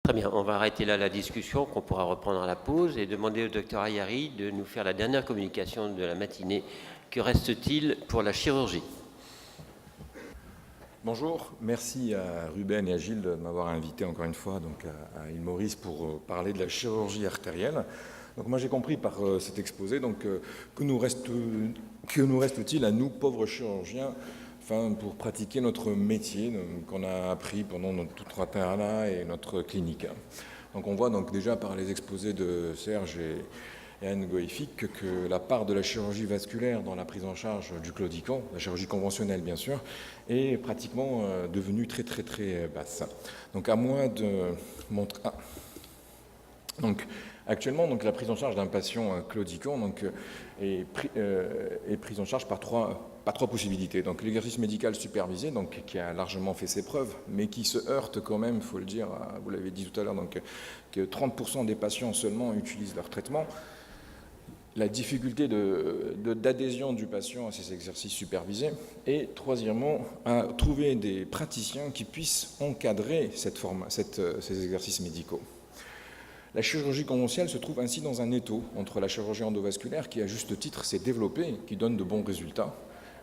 Très bien, on va arrêter là la discussion qu'on pourra reprendre à la pause et demander au docteur Ayari de nous faire la dernière communication de la matinée. Que reste-t-il pour la chirurgie? Bonjour, merci à Ruben et à Gilles de m'avoir invité encore une fois donc à Île Maurice pour parler de la chirurgie artérielle. Donc moi j'ai compris par cet exposé donc, que nous reste-t-il à nous pauvres chirurgiens pour pratiquer notre métier qu'on a appris pendant toute notre internat et notre clinique. Donc on voit donc déjà par les exposés de Serge et Anne Goïfic que la part de la chirurgie vasculaire dans la prise en charge du claudiquant, la chirurgie conventionnelle bien sûr, est pratiquement devenue très basse. Donc à moins de montrer... Donc actuellement, donc, la prise en charge d'un patient claudiquant est prise en charge par trois possibilités. Donc l'exercice médical supervisé, donc, qui a largement fait ses preuves, mais qui se heurte quand même, il faut le dire, vous l'avez dit tout à l'heure, donc, que 30% des patients seulement utilisent leur traitement. La difficulté d'adhésion du patient à ces exercices supervisés, et troisièmement, à trouver des praticiens qui puissent encadrer ces exercices médicaux. La chirurgie conventionnelle se trouve ainsi dans un étau entre la chirurgie endovasculaire qui, à juste titre, s'est développée, qui donne de bons résultats,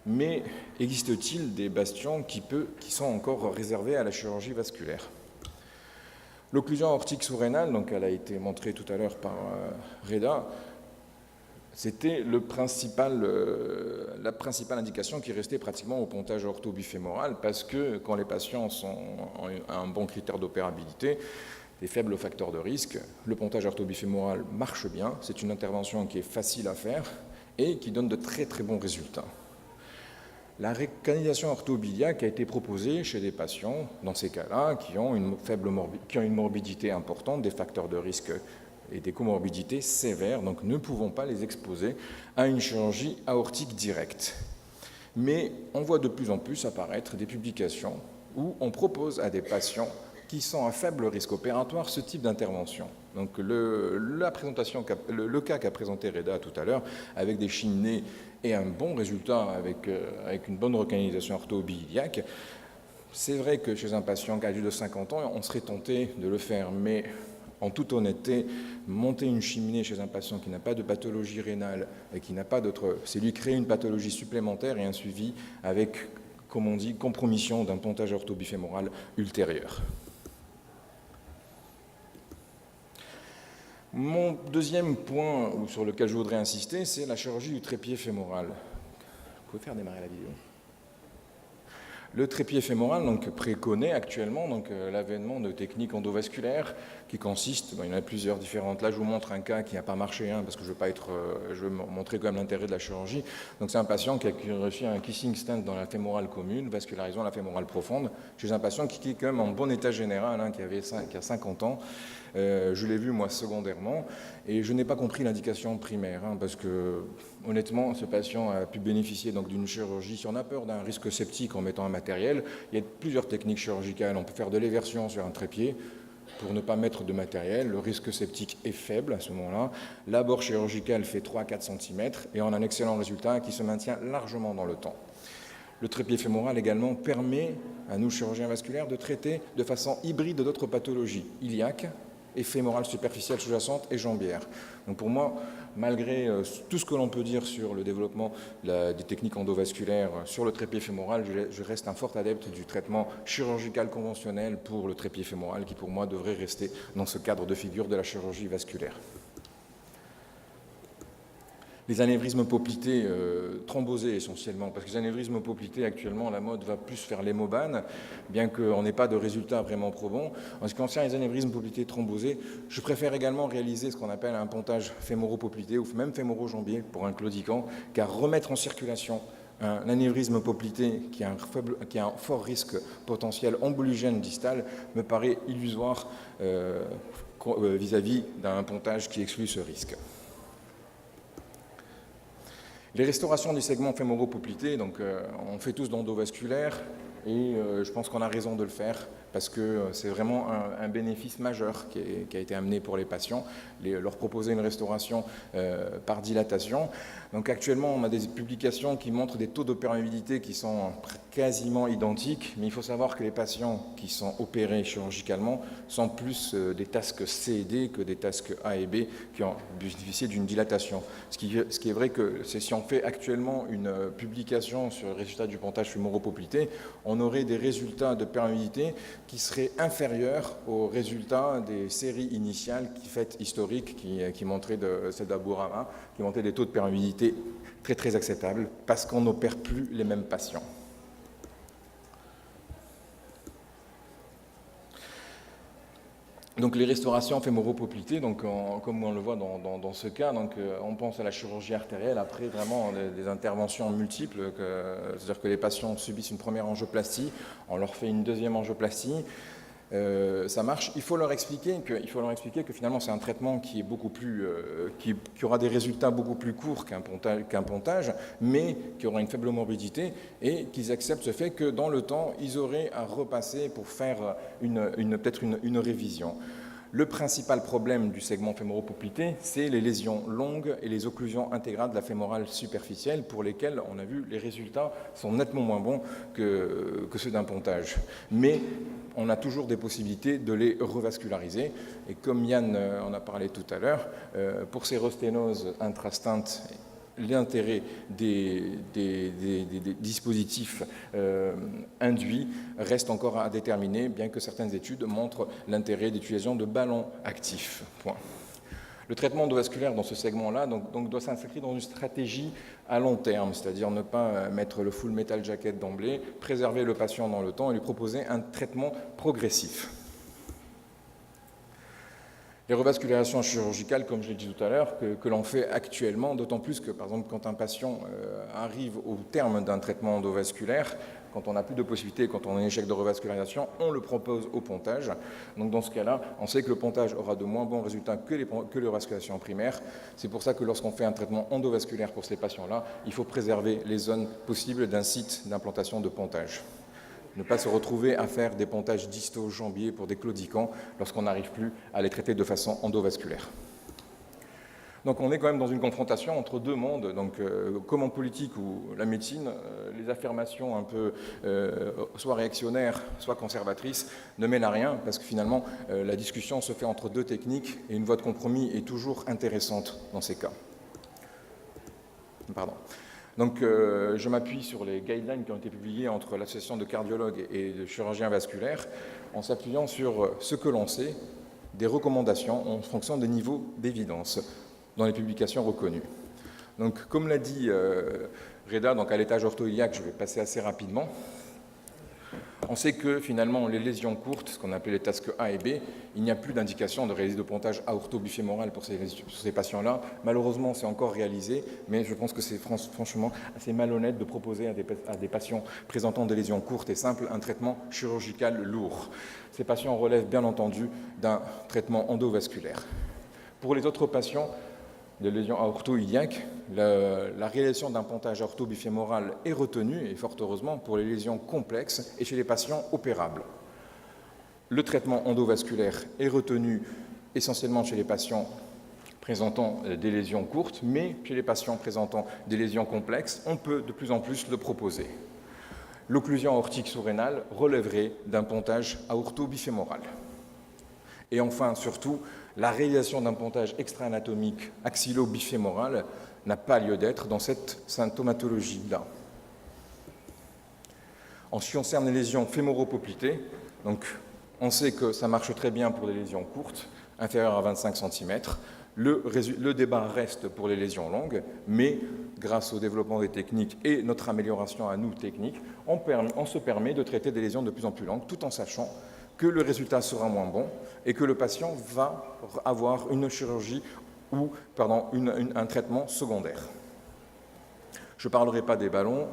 mais existe-t-il des bastions qui sont encore réservés à la chirurgie vasculaire? L'occlusion aortique sous-rénale, donc elle a été montrée tout à l'heure par Reda, c'était la principale indication qui restait pratiquement au pontage orthobifémoral parce que quand les patients ont un bon critère d'opérabilité, des faibles facteurs de risque, le pontage orthobifémoral marche bien, c'est une intervention qui est facile à faire et qui donne de très bons résultats. La recanalisation orthobiliaque a été proposée chez des patients, dans ces cas-là, qui ont une morbidité importante, des facteurs de risque et des comorbidités sévères, donc ne pouvons pas les exposer à une chirurgie aortique directe. Mais on voit de plus en plus apparaître des publications où on propose à des patients qui sont à faible risque opératoire ce type d'intervention. Donc le cas qu'a présenté Reda tout à l'heure, avec des cheminées et un bon résultat avec une bonne recanalisation orthobiliaque, c'est vrai que chez un patient âgé de 50 ans, on serait tenté de le faire, mais en toute honnêteté, monter une cheminée chez un patient qui n'a pas de pathologie rénale et qui n'a pas d'autre... c'est lui créer une pathologie supplémentaire et un suivi avec, comme on dit, compromission d'un pontage orthobifémoral ultérieur. Mon deuxième point sur lequel je voudrais insister, c'est la chirurgie du trépied fémoral. Vous pouvez faire démarrer la vidéo. Le trépied fémoral préconise actuellement l'avènement de techniques endovasculaires qui consistent, il y en a plusieurs différentes. Là, je vous montre un cas qui n'a pas marché, parce que je veux montrer quand même l'intérêt de la chirurgie. Donc, c'est un patient qui a reçu un kissing stent dans la fémorale commune, vascularisant la fémorale profonde, chez un patient qui est quand même en bon état général, qui a 50 ans. Je l'ai vu, moi, secondairement, et je n'ai pas compris l'indication primaire, parce que, honnêtement, ce patient a pu bénéficier d'une chirurgie. Si on a peur d'un risque septique en mettant un matériel, il y a plusieurs techniques chirurgicales. On peut faire de l'éversion sur un trépied pour ne pas mettre de matériel. Le risque septique est faible à ce moment-là. L'abord chirurgical fait 3-4 cm, et on a un excellent résultat qui se maintient largement dans le temps. Le trépied fémoral également permet à nous, chirurgiens vasculaires, de traiter de façon hybride d'autres pathologies iliaques et fémorale superficielle sous-jacente et jambière. Donc pour moi, malgré tout ce que l'on peut dire sur le développement des techniques endovasculaires sur le trépied fémoral, je reste un fort adepte du traitement chirurgical conventionnel pour le trépied fémoral qui pour moi devrait rester dans ce cadre de figure de la chirurgie vasculaire. Les anévrismes poplités thrombosés essentiellement, parce que les anévrismes poplités actuellement, la mode va plus faire l'hémobane, bien qu'on n'ait pas de résultats vraiment probants. En ce qui concerne les anévrismes poplités thrombosés, je préfère également réaliser ce qu'on appelle un pontage fémoro-poplité ou même fémoro-jambier pour un claudiquant, car remettre en circulation un anévrisme poplité qui a un fort risque potentiel emboligène distal me paraît illusoire vis-à-vis d'un pontage qui exclut ce risque. Les restaurations du segment fémoro-poplité, on fait tous d'endovasculaire et je pense qu'on a raison de le faire parce que c'est vraiment un bénéfice majeur qui a été amené pour les patients, leur proposer une restauration par dilatation. Donc actuellement, on a des publications qui montrent des taux de perméabilité qui sont quasiment identiques, mais il faut savoir que les patients qui sont opérés chirurgicalement sont plus des TASC C et D que des TASC A et B qui ont bénéficié d'une dilatation. Ce qui est vrai que si on fait actuellement une publication sur le résultat du pontage fémoro-poplité, on aurait des résultats de perméabilité qui seraient inférieurs aux résultats des séries initiales historiques qui montraient celle d'Abourama, qui montraient des taux de perméabilité très très acceptables parce qu'on n'opère plus les mêmes patients. Donc les restaurations fémoro-poplitées, donc comme on le voit dans ce cas, donc on pense à la chirurgie artérielle après vraiment des interventions multiples, c'est-à-dire que les patients subissent une première angioplastie, on leur fait une deuxième angioplastie, ça marche. Il faut leur expliquer que finalement c'est un traitement qui est beaucoup plus, qui aura des résultats beaucoup plus courts qu'un pontage, mais qui aura une faible morbidité et qu'ils acceptent ce fait que dans le temps ils auraient à repasser pour faire peut-être une révision. Le principal problème du segment fémoro-poplité, c'est les lésions longues et les occlusions intégrales de la fémorale superficielle pour lesquelles, on a vu, les résultats sont nettement moins bons que ceux d'un pontage. Mais on a toujours des possibilités de les revasculariser. Et comme Yann en a parlé tout à l'heure, pour ces rosténoses intrastantes, l'intérêt des dispositifs induits reste encore à déterminer, bien que certaines études montrent l'intérêt d'utilisation de ballons actifs. Point. Le traitement endovasculaire dans ce segment-là donc doit s'inscrire dans une stratégie à long terme, c'est-à-dire ne pas mettre le full metal jacket d'emblée, préserver le patient dans le temps et lui proposer un traitement progressif. Les revascularisations chirurgicales, comme je l'ai dit tout à l'heure, que l'on fait actuellement, d'autant plus que, par exemple, quand un patient arrive au terme d'un traitement endovasculaire, quand on n'a plus de possibilités, quand on a un échec de revascularisation, on le propose au pontage. Donc dans ce cas-là, on sait que le pontage aura de moins bons résultats que les revascularisations primaires. C'est pour ça que lorsqu'on fait un traitement endovasculaire pour ces patients-là, il faut préserver les zones possibles d'un site d'implantation de pontage. Ne pas se retrouver à faire des pontages distaux jambiers pour des claudicants lorsqu'on n'arrive plus à les traiter de façon endovasculaire. Donc on est quand même dans une confrontation entre deux mondes, donc comme en politique ou la médecine, les affirmations un peu soit réactionnaires, soit conservatrices ne mènent à rien parce que finalement la discussion se fait entre deux techniques et une voie de compromis est toujours intéressante dans ces cas. Pardon. Donc je m'appuie sur les guidelines qui ont été publiés entre l'association de cardiologues et de chirurgiens vasculaires en s'appuyant sur ce que l'on sait, des recommandations en fonction des niveaux d'évidence dans les publications reconnues. Donc comme l'a dit Reda, donc à l'étage orthoïliaque, je vais passer assez rapidement. On sait que finalement les lésions courtes, ce qu'on appelle les TASC A et B, il n'y a plus d'indication de réaliser de pontage aorto-bifémoral pour ces patients-là. Malheureusement, c'est encore réalisé, mais je pense que c'est franchement assez malhonnête de proposer à des patients présentant des lésions courtes et simples un traitement chirurgical lourd. Ces patients relèvent bien entendu d'un traitement endovasculaire. Pour les autres patients, de lésions aorto-iliaques, la réalisation d'un pontage aorto-bifémoral est retenue, et fort heureusement, pour les lésions complexes et chez les patients opérables. Le traitement endovasculaire est retenu essentiellement chez les patients présentant des lésions courtes, mais chez les patients présentant des lésions complexes, on peut de plus en plus le proposer. L'occlusion aortique sous-rénale relèverait d'un pontage aorto-bifémoral. Et enfin, surtout, la réalisation d'un pontage extra-anatomique axillo-bifémoral n'a pas lieu d'être dans cette symptomatologie-là. En ce qui concerne les lésions fémoro-poplitées, donc on sait que ça marche très bien pour les lésions courtes, inférieures à 25 cm. Le débat reste pour les lésions longues, mais grâce au développement des techniques et notre amélioration à nous techniques, on se permet de traiter des lésions de plus en plus longues, tout en sachant que le résultat sera moins bon et que le patient va avoir une chirurgie ou un traitement secondaire. Je ne parlerai pas des ballons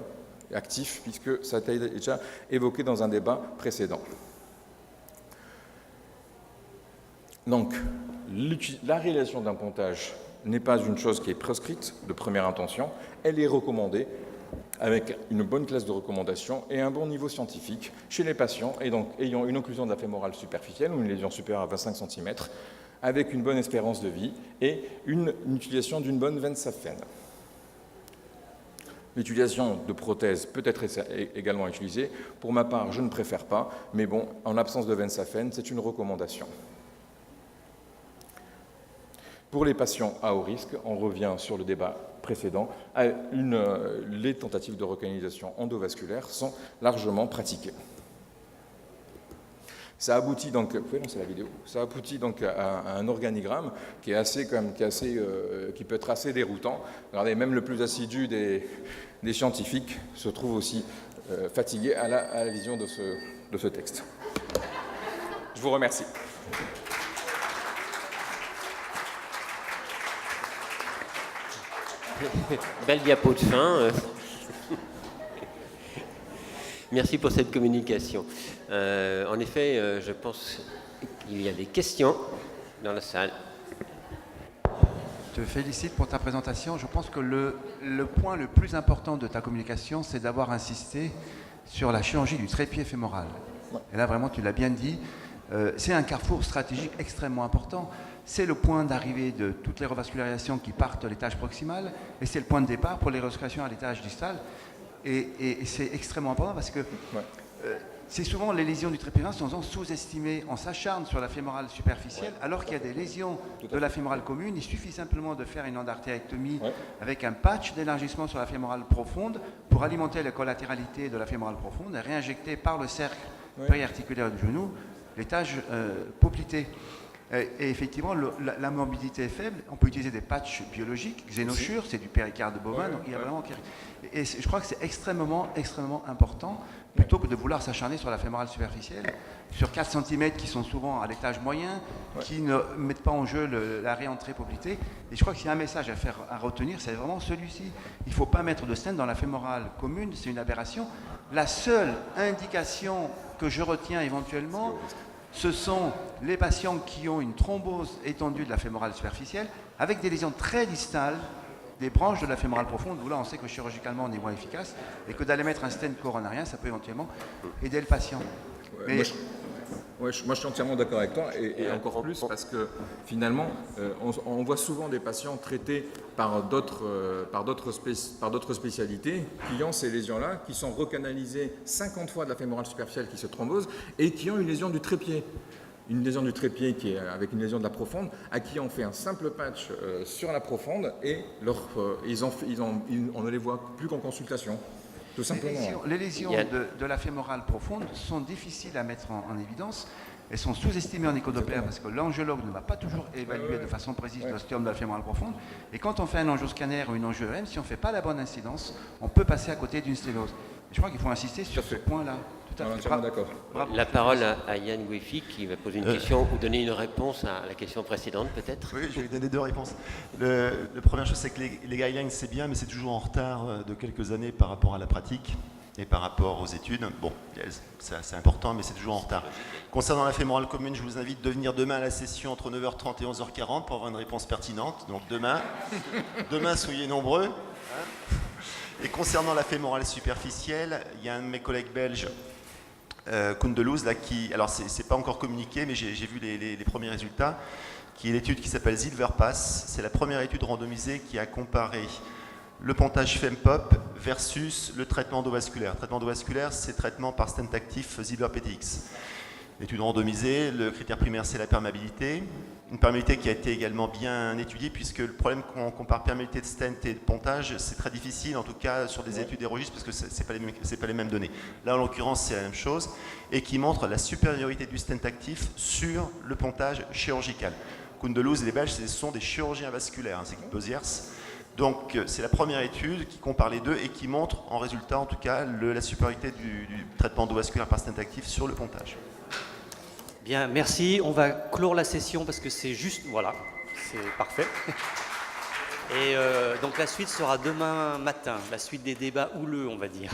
actifs puisque ça a été déjà évoqué dans un débat précédent. Donc, la réalisation d'un pontage n'est pas une chose qui est prescrite de première intention, elle est recommandée avec une bonne classe de recommandation et un bon niveau scientifique chez les patients, et donc ayant une occlusion de la fémorale superficielle ou une lésion supérieure à 25 cm, avec une bonne espérance de vie et une utilisation d'une bonne veine saphène. L'utilisation de prothèses peut être également utilisée. Pour ma part, je ne préfère pas, mais bon, en l'absence de veine saphène, c'est une recommandation. Pour les patients à haut risque, on revient sur le débat précédent, les tentatives de recanalisation endovasculaire sont largement pratiquées. Ça aboutit donc, vous pouvez lancer la vidéo, ça aboutit donc à un organigramme qui peut être assez déroutant. Regardez, même le plus assidu des scientifiques se trouve aussi fatigué à la vision de ce texte. Je vous remercie. Belle diapo de fin. Merci pour cette communication. En effet, je pense qu'il y a des questions dans la salle. Je te félicite pour ta présentation. Je pense que le point le plus important de ta communication, c'est d'avoir insisté sur la chirurgie du trépied fémoral. Et là, vraiment, tu l'as bien dit. C'est un carrefour stratégique extrêmement important. C'est le point d'arrivée de toutes les revascularisations qui partent de l'étage proximal et c'est le point de départ pour les revascularisations à l'étage distal. Et c'est extrêmement important parce que c'est souvent les lésions du trépied fémoral sont sous-estimées. On s'acharne sur la fémorale superficielle alors qu'il y a des lésions de la fémorale commune. Il suffit simplement de faire une endartérectomie avec un patch d'élargissement sur la fémorale profonde pour alimenter la collatéralité de la fémorale profonde et réinjecter par le cercle périarticulaire du genou l'étage poplité. Et effectivement, la morbidité est faible. On peut utiliser des patchs biologiques. Xénossure, c'est du péricarde bovin. Donc il y a vraiment... Et je crois que c'est extrêmement important, plutôt que de vouloir s'acharner sur la fémorale superficielle, sur 4 cm qui sont souvent à l'étage moyen, qui ne mettent pas en jeu la réentrée poplitée. Et je crois que s'il y a un message à retenir, c'est vraiment celui-ci. Il ne faut pas mettre de stent dans la fémorale commune, c'est une aberration. La seule indication que je retiens éventuellement, ce sont les patients qui ont une thrombose étendue de la fémorale superficielle avec des lésions très distales des branches de la fémorale profonde, où là on sait que chirurgicalement on est moins efficace et que d'aller mettre un stent coronarien, ça peut éventuellement aider le patient. Mais... moi je suis entièrement d'accord avec toi et encore plus parce que finalement on voit souvent des patients traités par d'autres spécialités qui ont ces lésions-là, qui sont recanalisées 50 fois de la fémorale superficielle qui se thrombose et qui ont une lésion du trépied. Une lésion du trépied qui est avec une lésion de la profonde, à qui on fait un simple patch sur la profonde et on ne les voit plus qu'en consultation. Tout simplement. Les lésions de la fémorale profonde sont difficiles à mettre en évidence. Elles sont sous-estimées en échodoppler parce que l'angiologue ne va pas toujours évaluer de façon précise l'ostéome de la fémorale profonde. Et quand on fait un angioscanner ou une angio-EM, si on ne fait pas la bonne incidence, on peut passer à côté d'une sténose. Je crois qu'il faut insister sur ce point-là. Tout à fait. D'accord. La parole à Yann Guifi qui va poser une question ou donner une réponse à la question précédente peut-être. Oui, je vais donner 2 réponses. La première chose, c'est que les guidelines, c'est bien, mais c'est toujours en retard de quelques années par rapport à la pratique et par rapport aux études. Bon, c'est important, mais c'est toujours en retard. Concernant la fémorale commune, je vous invite de venir demain à la session entre 9h30 et 11h40 pour avoir une réponse pertinente. Donc demain, soyez nombreux. Et concernant la fémorale superficielle, il y a un de mes collègues belges, Koundelouz, là, qui, alors c'est pas encore communiqué, mais j'ai vu les premiers résultats, qui est l'étude qui s'appelle Zilverpass. C'est la première étude randomisée qui a comparé le pontage FemPop versus le traitement endovasculaire. Le traitement endovasculaire, c'est traitement par stent actif Zilver-PTX. L'étude randomisée, le critère primaire, c'est la perméabilité. Une perméabilité qui a été également bien étudiée, puisque le problème quand on compare perméabilité de stent et de pontage, c'est très difficile, en tout cas sur des études des registres, parce que ce n'est pas les mêmes données. Là, en l'occurrence, c'est la même chose, et qui montre la supériorité du stent actif sur le pontage chirurgical. Koundelouz et les Belges, ce sont des chirurgiens vasculaires, c'est Beziers. Donc, c'est la première étude qui compare les deux et qui montre, en résultat, en tout cas, la supériorité du traitement endovasculaire par stent actif sur le pontage. Bien, merci. On va clore la session parce que c'est juste... Voilà, c'est parfait. Et donc la suite sera demain matin, la suite des débats houleux, on va dire.